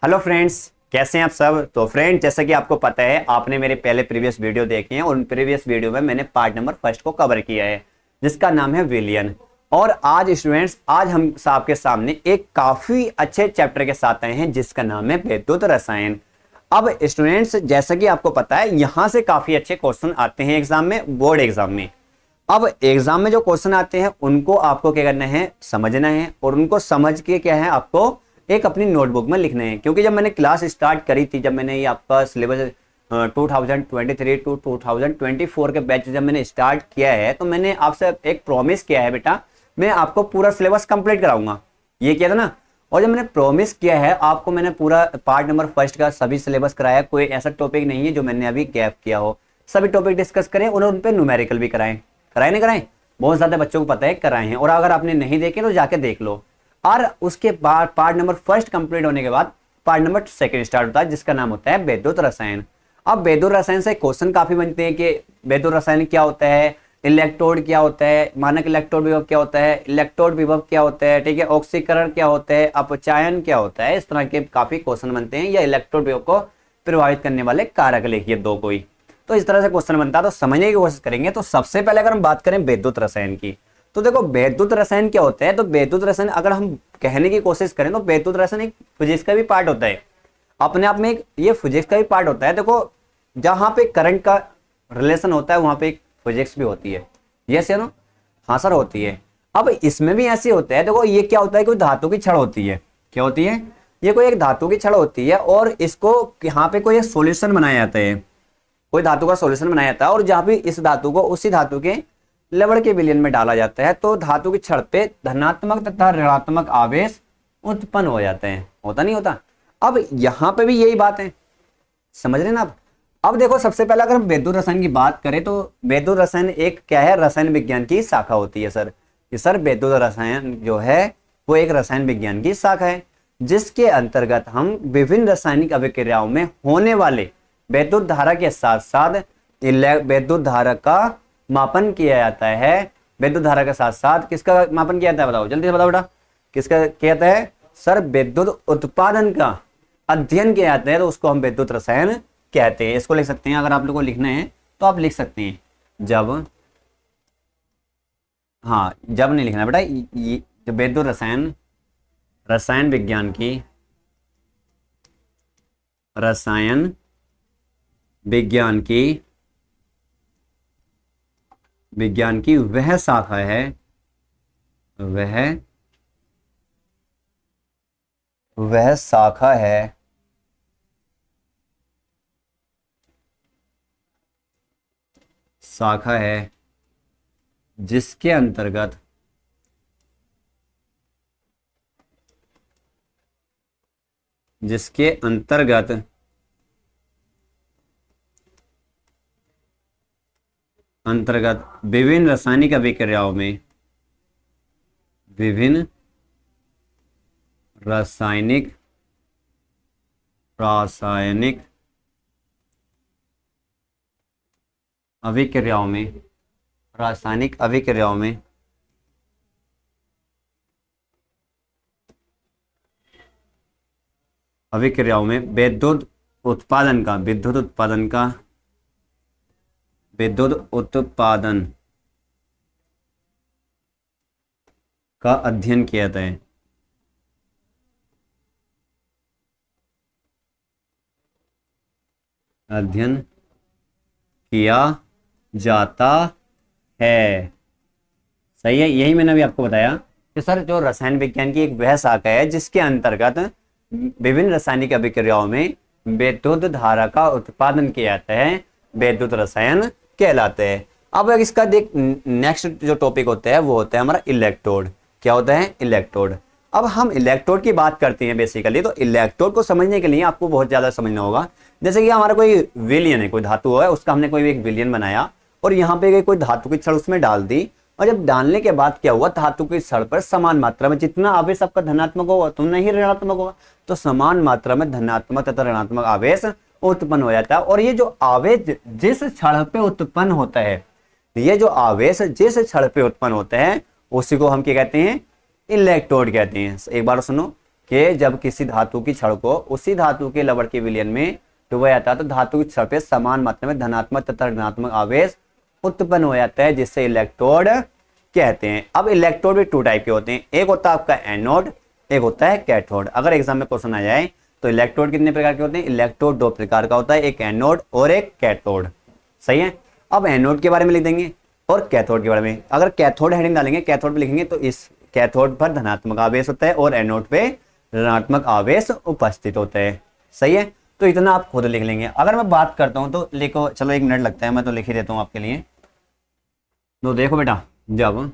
Hello friends, कैसे हैं आप सब। तो फ्रेंड, जैसा कि आपको पता है, आपने मेरे पहले प्रीवियस वीडियो देखे हैं और उन प्रीवियस वीडियो में मैंने पार्ट नंबर फर्स्ट को कवर किया है जिसका नाम है विलियन। और आज स्टूडेंट्स, आज हम आपके सामने एक काफी अच्छे चैप्टर के साथ आए हैं जिसका नाम है वैद्युत रसायन। अब स्टूडेंट्स, जैसा कि आपको पता है, यहां से काफी अच्छे क्वेश्चन आते हैं एग्जाम में, बोर्ड एग्जाम में। अब एग्जाम में जो क्वेश्चन आते हैं उनको आपको क्या करना है, समझना है, और उनको समझ के क्या है, आपको एक अपनी नोटबुक में लिखना है। क्योंकि जब मैंने क्लास स्टार्ट करी थी, जब मैंने ये आपका सिलेबस 2023 टू 2024 के बैच जब मैंने स्टार्ट किया है, तो मैंने आपसे एक प्रॉमिस किया है, बेटा मैं आपको पूरा सिलेबस कंप्लीट कराऊंगा, ये किया था ना। और जब मैंने प्रॉमिस किया है आपको, मैंने पूरा पार्ट नंबर फर्स्ट का सभी सिलेबस कराया। कोई ऐसा टॉपिक नहीं है जो मैंने अभी गैप किया हो, सभी टॉपिक डिस्कस करें और उन पे न्यूमेरिकल भी कराएं। कराए नहीं कराएं, बहुत ज्यादा बच्चों को पता है कराए हैं। और अगर आपने नहीं देखे तो जाके देख लो। और उसके बाद पार्ट नंबर फर्स्ट कंप्लीट होने के बाद पार्ट नंबर सेकंड स्टार्ट होता है जिसका नाम होता है वैद्युत रसायन। अब वैद्युत रसायन से क्वेश्चन काफी बनते हैं कि वैद्युत रसायन क्या होता है, इलेक्ट्रोड क्या होता है, मानक इलेक्ट्रोड विभव क्या होता है, इलेक्ट्रोड विभव क्या होता है, ठीक है, ऑक्सीकरण क्या होता है, अपचायन क्या होता है। इस तरह के काफी क्वेश्चन बनते हैं, या इलेक्ट्रोड विभव को प्रभावित करने वाले कारक लिखिए दो कोई। तो इस तरह से क्वेश्चन बनता है, तो समझने की कोशिश करेंगे। तो सबसे पहले अगर हम बात करें वैद्युत रसायन की, तो देखो वैद्युत रसायन क्या होता है। तो वैद्युत रसायन अगर हम कहने की कोशिश करें तो वैद्युत रसायन एक फिजिक्स का भी पार्ट होता है, अपने आप में एक ये फिजिक्स का भी पार्ट होता है। देखो, जहां पे करंट का रिलेशन होता है वहां पे एक फिजिक्स भी होती है। यस या नो? हाँ सर, होती है। अब इसमें भी ऐसे होता है। देखो, ये क्या होता है, कोई धातु की छड़ होती है। क्या होती है? ये कोई एक धातु की छड़ होती है, और इसको यहाँ पे कोई एक सॉल्यूशन बनाया जाता है, कोई धातु का सॉल्यूशन बनाया जाता है, और जहां भी इस धातु को उसी धातु के लवण के विलयन में डाला जाता है, तो धातु की छड़ पे धनात्मक तथा ऋणात्मक आवेश उत्पन्न हो जाते हैं। होता नहीं होता? अब यहां पे भी यही बात है, समझ रहे ना आप। अब देखो, सबसे पहले अगर हम वैद्युत रसायन की बात करें तो वैद्युत रसायन एक क्या है, रसायन विज्ञान की शाखा होती है सर। ये सर वैद्युत रसायन जो है वो एक रसायन विज्ञान की शाखा है जिसके अंतर्गत हम विभिन्न रासायनिक अभिक्रियाओं में होने वाले वैद्युत धारा के साथ साथ वैद्युत धारा का मापन किया जाता है। वैद्युत धारा के साथ साथ किसका मापन किया जाता है, बताओ जल्दी से बताओ बेटा, किसका किया जाता है सर? वैद्युत उत्पादन का अध्ययन किया जाता है, तो उसको हम वैद्युत रसायन कहते हैं। इसको लिख सकते हैं, अगर आप लोगों को लिखना है तो आप लिख सकते हैं। जब, हाँ जब नहीं लिखना बेटा, ये वैद्युत रसायन, रसायन विज्ञान की, रसायन विज्ञान की वह शाखा है, वह शाखा है जिसके अंतर्गत विभिन्न रासायनिक अभिक्रियाओं में, विभिन्न रासायनिक अभिक्रियाओं में, रासायनिक अभिक्रियाओं में विद्युत उत्पादन का अध्ययन किया जाता है। अध्ययन किया जाता है, सही है। यही मैंने अभी आपको बताया कि सर जो रसायन विज्ञान की एक वह शाखा है जिसके अंतर्गत विभिन्न रासायनिक अभिक्रियाओं में वैद्युत धारा का उत्पादन किया जाता है, वैद्युत रसायन कहलाते हैं। अब इसका देख, नेक्स्ट जो टॉपिक होता है वो होता है हमारा इलेक्ट्रोड। क्या होता है? इलेक्ट्रोड। अब हम इलेक्ट्रोड की बात करते हैं बेसिकली, तो इलेक्ट्रोड को समझने के लिए आपको बहुत ज्यादा समझना होगा। जैसे कि हमारा कोई विलयन है, कोई धातु है, उसका हमने कोई एक विलयन बनाया और यहाँ पे कोई धातु की छड़ उसमें डाल दी, और जब डालने के बाद क्या हुआ, धातु की छड़ पर समान मात्रा में जितना आवेश आपका धनात्मक होगा उतना ही ऋणात्मक होगा, तो समान मात्रा में धनात्मक तथा ऋणात्मक आवेश उत्पन्न हो जाता है। और ये जो आवेश जिस छड़ पे उत्पन्न होता है, ये जो आवेश जिस छड़ पे उत्पन्न होता है उसी को हम क्या कहते हैं? इलेक्ट्रोड कहते हैं। एक बार सुनो, कि जब किसी धातु की छड़ को उसी धातु के लवण के विलयन में डुबाया जाता है तो धातु की छड़ पे समान मात्रा में धनात्मक तथा ऋणात्मक आवेश उत्पन्न हो जाता है, जिससे इलेक्ट्रोड कहते हैं। अब इलेक्ट्रोड भी टू टाइप के होते हैं, एक होता है आपका एनोड, एक होता है कैथोड। अगर एग्जाम में क्वेश्चन आ जाए तो इलेक्ट्रोड कितने प्रकार के होते हैं? इलेक्ट्रोड दो प्रकार का होता है, एक एनोड और एक कैथोड। सही है। अब एनोड के बारे में लिख देंगे और कैथोड के बारे में। अगर कैथोड हेडिंग डालेंगे, कैथोड पे लिखेंगे तो इस कैथोड पर धनात्मक आवेश होता है और एनोड पे ऋणात्मक आवेश उपस्थित होता है। सही है। तो इतना आप खुद लिख लेंगे। अगर मैं बात करता हूं तो लिखो, चलो 1 मिनट लगता है, मैं तो लिख ही देता हूं आपके लिए। तो देखो बेटा, जब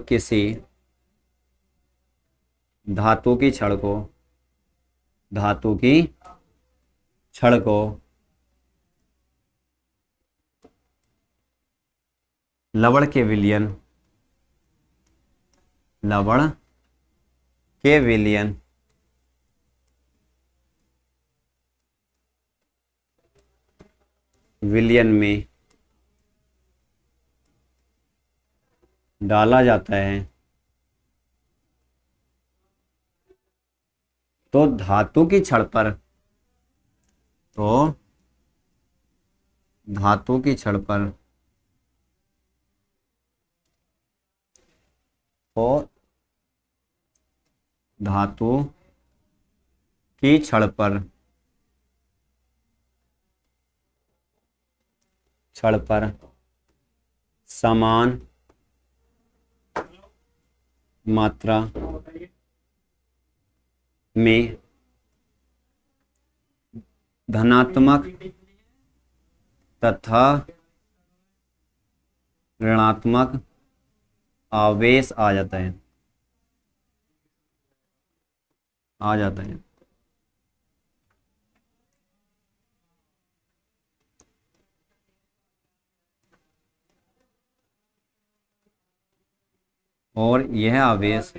किसी धातु की छड़ को लवण के विलयन में डाला जाता है तो धातु की छड़ पर धातु की छड़ पर समान मात्रा में धनात्मक तथा ऋणात्मक आवेश आ जाता है। और यह आवेश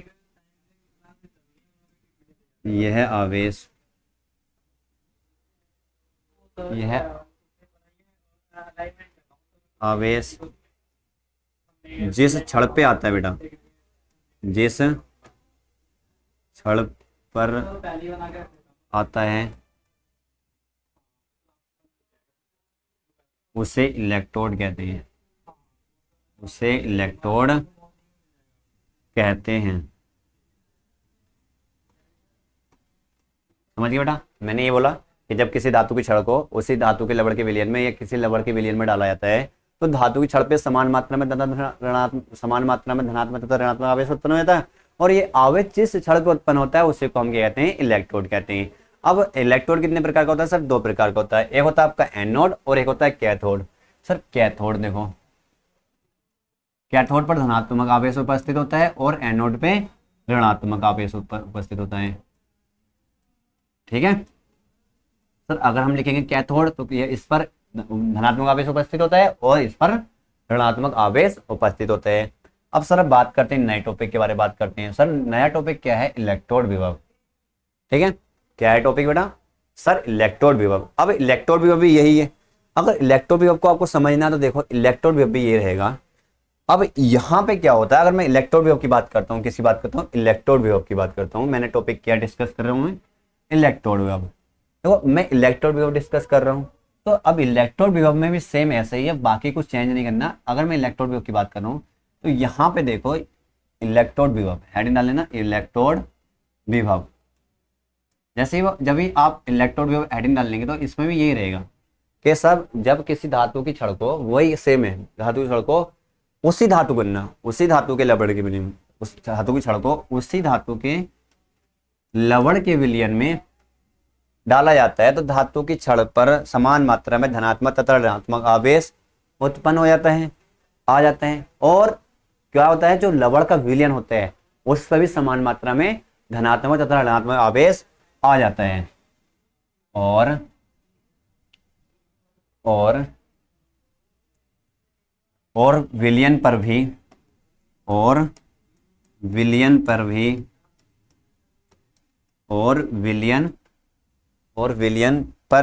जिस छड़ पे आता है बेटा, जिस छड़ पर आता है उसे इलेक्ट्रोड कहते हैं। समझ गए बेटा? मैंने ये बोला कि जब किसी धातु की छड़ को उसी धातु के लवण के विलयन में या किसी लवण के विलयन में डाला जाता है तो धातु की छड़ पे समान मात्रा में धनात्मक तथा ऋणात्मक आवेश उत्पन्न हो जाता है। और ये आवेश जिस छड़ पे उत्पन्न होता है उसे को हम क्या कहते हैं? इलेक्ट्रोड कहते हैं। अब इलेक्ट्रोड कितने प्रकार का होता है सर? 2 प्रकार का होता है, एक होता है आपका एनोड और एक होता है कैथोड। सर कैथोड देखो, कैथोड पर धनात्मक आवेश उपस्थित होता है और एनोड पे ऋणात्मक आवेश उपस्थित होता है। ठीक है सर। अगर हम लिखेंगे कैथोड तो ये इस पर धनात्मक आवेश उपस्थित होता है और इस पर ऋणात्मक आवेश उपस्थित होता है। अब सर अब बात करते हैं नए टॉपिक के बारे में बात करते हैं। सर नया टॉपिक क्या है? इलेक्ट्रोड विभव। ठीक है, क्या है टॉपिक बेटा? सर इलेक्ट्रोड विभव। अब इलेक्ट्रोड विभव भी यही है। अगर इलेक्ट्रोड विभव को आपको समझना तो देखो इलेक्ट्रोड विभव भी ये रहेगा। अब यहाँ पे क्या होता है, अगर मैं इलेक्ट्रोड विभव की बात करता हूँ, किसी बात करता हूँ इलेक्ट्रोड विभव की बात करता हूँ, मैंने टॉपिक क्या डिस्कस कर रहा हूँ? मैं इलेक्ट्रोड विभव। देखो मैं इलेक्ट्रोड विभव डिस्कस कर रहा हूँ तो अब इलेक्ट्रोड विभव में भी सेम ऐसे ही है, बाकी कुछ चेंज नहीं करना। अगर मैं इलेक्ट्रोड विभव की बात कर रहा हूँ तो यहाँ पे देखो इलेक्ट्रोड विभव हेडिंग डाल लेना, इलेक्ट्रोड विभव। जैसे ही जब भी आप इलेक्ट्रोड विभव हेडिंग डाल लेंगे तो इसमें भी यही रहेगा कि सब जब किसी धातु की छड़ को, वही सेम है, धातु की छड़ को उसी धातु बनना, उसी धातु के लवण के विलयन, उस धातु की छड़ को उसी धातु के लवण के विलयन में डाला जाता है तो धातु की छड़ पर समान मात्रा में धनात्मक तथा ऋणात्मक आवेश उत्पन्न हो जाता है, आ जाते हैं। और क्या होता है, जो लवण का विलयन होता है उस पर भी समान मात्रा में धनात्मक तथा ऋणात्मक आवेश आ जाता है। और विलयन पर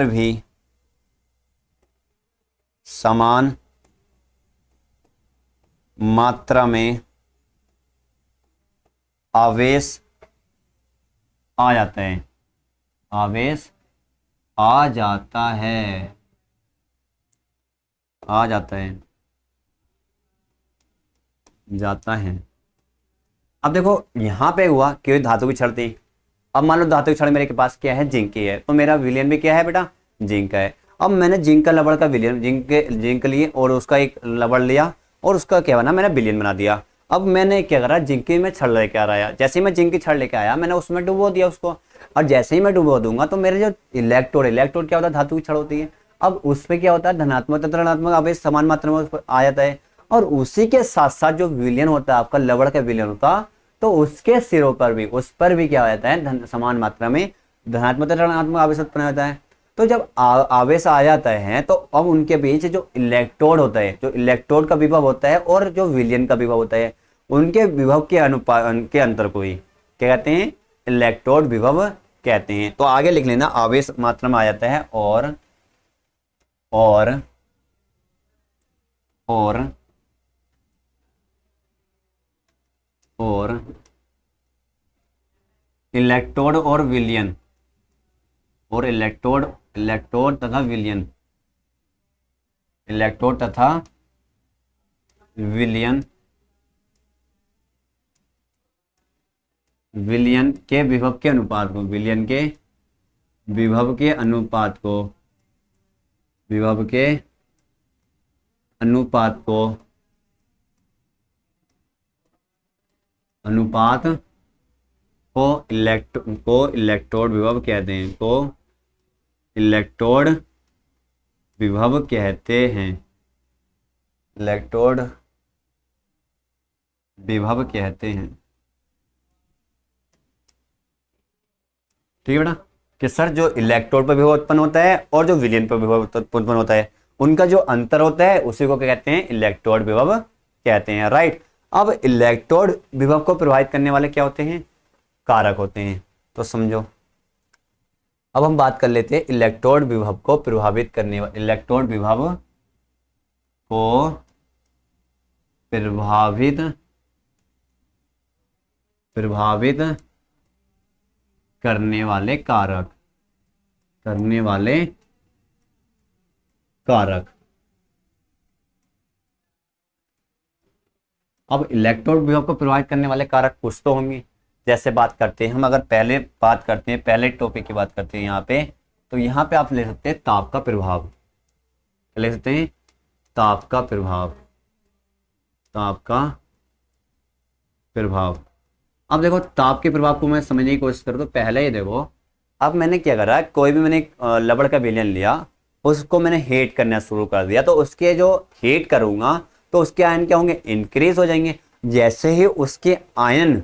भी समान मात्रा में आवेश आ जाता है, आवेश आ जाता है, आ जाता है, जाता है। अब देखो यहां पे हुआ कि धातु की छड़ थी। अब मान लो धातु की छड़ मेरे के पास क्या है, जिंक की है, तो मेरा विलियन भी क्या है बेटा, जिंक का है। अब मैंने जिंक का लबड़ का विलियन, जिंक लिए और उसका एक लबड़ लिया और उसका क्या बना, मैंने विलियन बना दिया। अब मैंने क्या करा, जिंक की मैं छड़ लेके आ रहा, जैसे ही मैं जिंक की छड़ लेके आया मैंने उसमें डुबो दिया उसको। और जैसे ही मैं डुबो दूंगा तो मेरे जो इलेक्ट्रोड, इलेक्ट्रोड क्या होता है, धातु की छड़ होती है। अब उसमें क्या होता है, धनात्मक तथा ऋणात्मक आवेश समान मात्रा में आ जाता है। और उसी के साथ साथ जो विलियन होता है आपका, लबड़ का विलियन होता, तो उसके सिरों पर भी, उस पर भी क्या हो जाता है, समान मात्रा में धनात्मक तथा ऋणात्मक आवेश उत्पन्न होता है। तो जब आवेश आ जाता है तो अब उनके बीच जो इलेक्ट्रोड होता है, जो इलेक्ट्रोड का विभव होता है और जो विलियन का विभव होता है, उनके विभव के अनुपात के अंतर को ही क्या कहते हैं, इलेक्ट्रोड विभव कहते हैं। तो आगे लिख लेना, आवेश मात्रा में आ जाता है और और इलेक्ट्रोड और विलियन, और इलेक्ट्रोड तथा विलियन, इलेक्ट्रोड तथा विलियन, विलियन के विभव के अनुपात को, विलियन के विभव के अनुपात को, विभव के अनुपात को, अनुपात को इलेक्ट्रोड विभव कहते हैं, को इलेक्ट्रोड विभव कहते हैं, इलेक्ट्रोड विभव कहते हैं। ठीक है बेटा, कि सर जो इलेक्ट्रोड पर विभव उत्पन्न होता है और जो विलियन पर विभव उत्पन्न होता है, उनका जो अंतर होता है उसी को क्या कहते हैं, इलेक्ट्रोड विभव कहते हैं। राइट। अब इलेक्ट्रोड विभव को प्रभावित करने वाले क्या होते हैं, कारक होते हैं। तो समझो, अब हम बात कर लेते हैं इलेक्ट्रोड विभव को प्रभावित करने वाले, इलेक्ट्रोड विभव को प्रभावित करने वाले कारक, करने वाले कारक। अब इलेक्ट्रोड विभव को प्रभावित करने वाले कारक कुछ तो होंगे। जैसे बात करते हैं हम, अगर पहले बात करते हैं, पहले टॉपिक की बात करते हैं यहाँ पे, तो यहाँ पे आप ले सकते हैं ताप का प्रभाव, ले सकते हैं ताप का प्रभाव, ताप का प्रभाव। अब देखो ताप के प्रभाव को मैं समझने की कोशिश करूँ तो पहले ही देखो, अब मैंने क्या करा, कोई भी मैंने रबड़ का विलयन लिया, उसको मैंने हीट करना शुरू कर दिया, तो उसके जो हीट करूंगा तो उसके आयन क्या होंगे, इंक्रीज हो जाएंगे। जैसे ही उसके आयन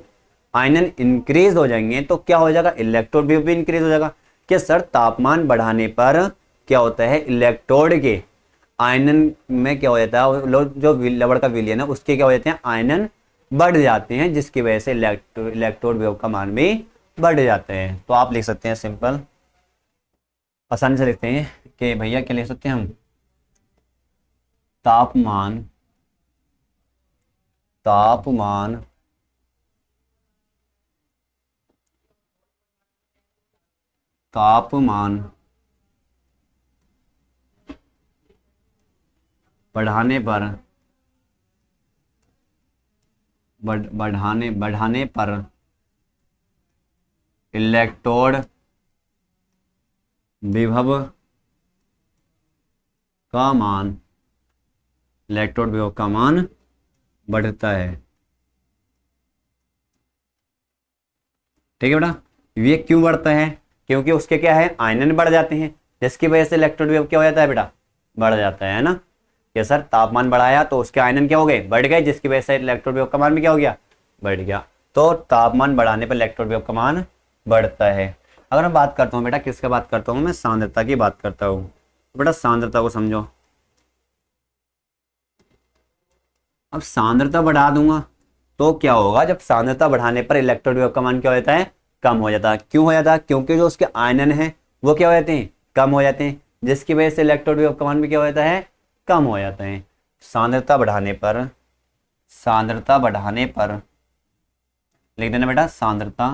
इंक्रीज हो जाएंगे तो क्या हो जाएगा, इलेक्ट्रोड भी इंक्रीज हो जाएगा। कि सर तापमान बढ़ाने पर क्या होता है, इलेक्ट्रोड के आयनन में क्या हो जाता है, जो रबड़ का विलयन है उसके क्या हो जाते हैं, आयनन बढ़ जाते हैं, जिसकी वजह से इलेक्ट्रोड विभव का मान भी बढ़ जाते हैं। तो आप लिख सकते हैं सिंपल, आसानी से लिखते हैं कि भैया क्या लिख सकते हैं हम, तापमान बढ़ाने पर इलेक्ट्रोड विभव का मान, इलेक्ट्रोड विभव का मान बढ़ता है। ठीक है बेटा, ये क्यों बढ़ता है, क्योंकि उसके क्या है, आयनन बढ़ जाते हैं, जिसकी वजह से इलेक्ट्रोड विभव क्या हो जाता है बेटा, बढ़ जाता है ना। कि सर तापमान बढ़ाया तो उसके आयनन क्या हो गए, बढ़ गए, जिसकी वजह से इलेक्ट्रोड विभव का मान भी क्या हो गया, बढ़ गया। तो तापमान बढ़ाने पर इलेक्ट्रोड विभव का मान बढ़ता है। अगर मैं बात करता हूँ बेटा, किसका बात करता हूँ मैं, सांद्रता की बात करता हूँ। बेटा सांद्रता को समझो, अब सांद्रता बढ़ा दूंगा तो क्या होगा, जब सांद्रता बढ़ाने पर इलेक्ट्रोड विभव का मान क्या हो जाता है, कम हो जाता है। क्यों हो जाता है, क्योंकि जो उसके आयनन है वो क्या हो जाते हैं, कम हो जाते हैं, जिसकी वजह से इलेक्ट्रोड विभव का मान भी क्या हो जाता है, कम हो जाता है। सांद्रता बढ़ाने पर सांद्रता बढ़ाने पर, लिख देना बेटा, सांद्रता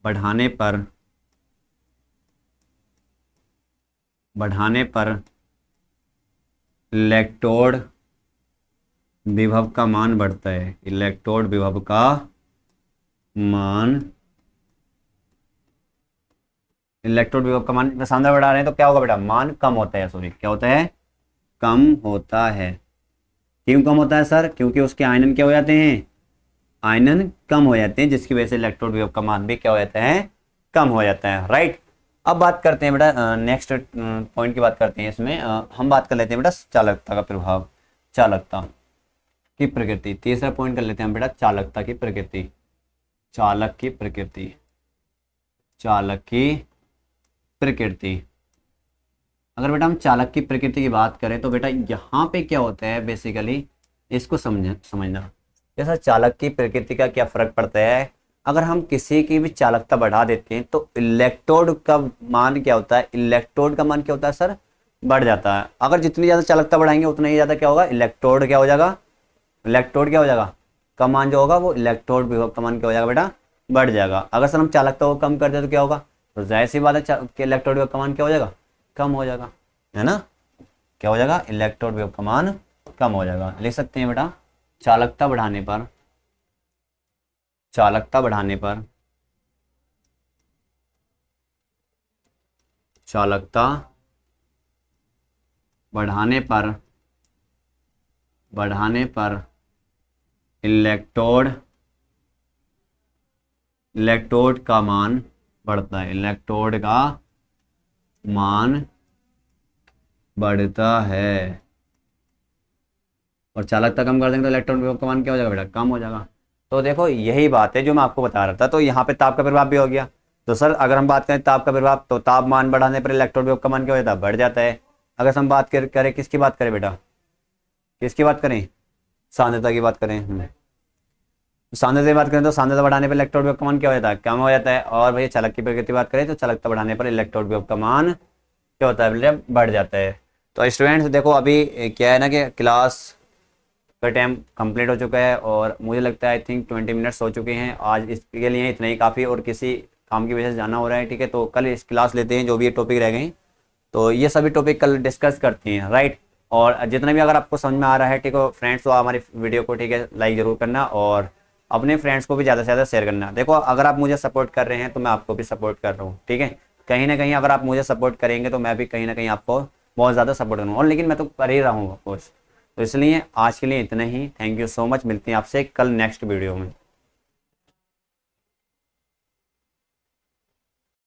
बढ़ाने पर इलेक्ट्रोड विभव का मान बढ़ता है। इलेक्ट्रोड विभव का मान, इलेक्ट्रोड विभव का मान सांद्रता बढ़ा रहे हैं तो क्या होगा बेटा, मान कम होता है, सॉरी क्या होता है, कम होता है। क्यों कम होता है सर, क्योंकि उसके आयनन क्या हो जाते हैं, आयनन कम हो जाते हैं, जिसकी वजह से इलेक्ट्रोड विभव का मान भी क्या हो जाता है, कम हो जाता है, राइट। अब बात करते हैं बेटा नेक्स्ट पॉइंट की बात करते हैं। इसमें हम बात कर लेते हैं बेटा चालकता का प्रभाव, चालकता की प्रकृति। तीसरा पॉइंट कर लेते हैं हम बेटा चालकता की प्रकृति, चालक की प्रकृति, चालक की प्रकृति। अगर बेटा हम चालक की प्रकृति की बात करें तो बेटा यहाँ पे क्या होता है, बेसिकली इसको समझना जैसा चालक की प्रकृति का क्या फर्क पड़ता है। अगर हम किसी की भी चालकता बढ़ा देते हैं तो इलेक्ट्रोड का मान क्या होता है, इलेक्ट्रोड का मान क्या होता है सर, बढ़ जाता है। अगर जितनी ज़्यादा चालकता बढ़ाएंगे उतना ही ज़्यादा क्या होगा, इलेक्ट्रोड क्या हो जाएगा, इलेक्ट्रोड क्या हो जाएगा, का मान जो होगा वो इलेक्ट्रोड विभव का मान क्या हो जाएगा बेटा, बढ़ जाएगा। अगर सर हम चालकता को कम कर दे तो क्या होगा, तो जाहिर सी बात है कि इलेक्ट्रोड विभव का मान क्या हो जाएगा, कम हो जाएगा, है ना, क्या हो जाएगा, इलेक्ट्रोड विभव का मान कम हो जाएगा। लिख सकते हैं बेटा चालकता बढ़ाने पर, चालकता बढ़ाने पर, चालकता बढ़ाने पर इलेक्ट्रोड का मान बढ़ता है, इलेक्ट्रोड का मान बढ़ता है। और चालकता कम कर देंगे तो इलेक्ट्रॉन विभव का मान क्या हो जाएगा बेटा, कम हो जाएगा। तो देखो यही बात है जो मैं आपको बता रहा था। तो यहाँ पे ताप का प्रभाव भी हो गया। तो सर अगर हम बात करें ताप का प्रभाव, तो तापमान बढ़ाने पर इलेक्ट्रॉन विभव का मान क्या हो जाता है, बढ़ जाता है। अगर हम बात करें किसकी बात करें बेटा, किसकी बात करें, सांद्रता की बात करें, सांद्रता की बात करें तो सांद्रता बढ़ाने पर इलेक्ट्रॉन विभव का मान क्या हो जाता है, कम हो जाता है। और भैया चालक की प्रकृति बात करें तो चालकता बढ़ाने पर इलेक्ट्रॉन विभव का मान क्या होता है, बढ़ जाता है। तो स्टूडेंट्स देखो अभी क्या है ना कि क्लास का टाइम कंप्लीट हो चुका है और मुझे लगता है आई थिंक 20 मिनट्स हो चुके हैं। आज इसके लिए इतना ही काफ़ी, और किसी काम की वजह से जाना हो रहा है, ठीक है। तो कल इस क्लास लेते हैं, जो भी ये टॉपिक रह गए तो ये सभी टॉपिक कल डिस्कस करते हैं, राइट। और जितना भी अगर आपको समझ में आ रहा है, ठीक है फ्रेंड्स, तो हमारी वीडियो को ठीक है लाइक ज़रूर करना और अपने फ्रेंड्स को भी ज़्यादा से ज़्यादा शेयर करना। देखो अगर आप मुझे सपोर्ट कर रहे हैं तो मैं आपको भी सपोर्ट कर रहा हूँ, ठीक है। कहीं ना कहीं अगर आप मुझे सपोर्ट करेंगे तो मैं भी कहीं ना कहीं आपको बहुत ज़्यादा सपोर्ट करूँगा, और लेकिन मैं तो कर ही रहा हूँ ऑफकोर्स। तो इसलिए आज के लिए इतना ही। थैंक यू सो मच, मिलते हैं आपसे कल नेक्स्ट वीडियो में।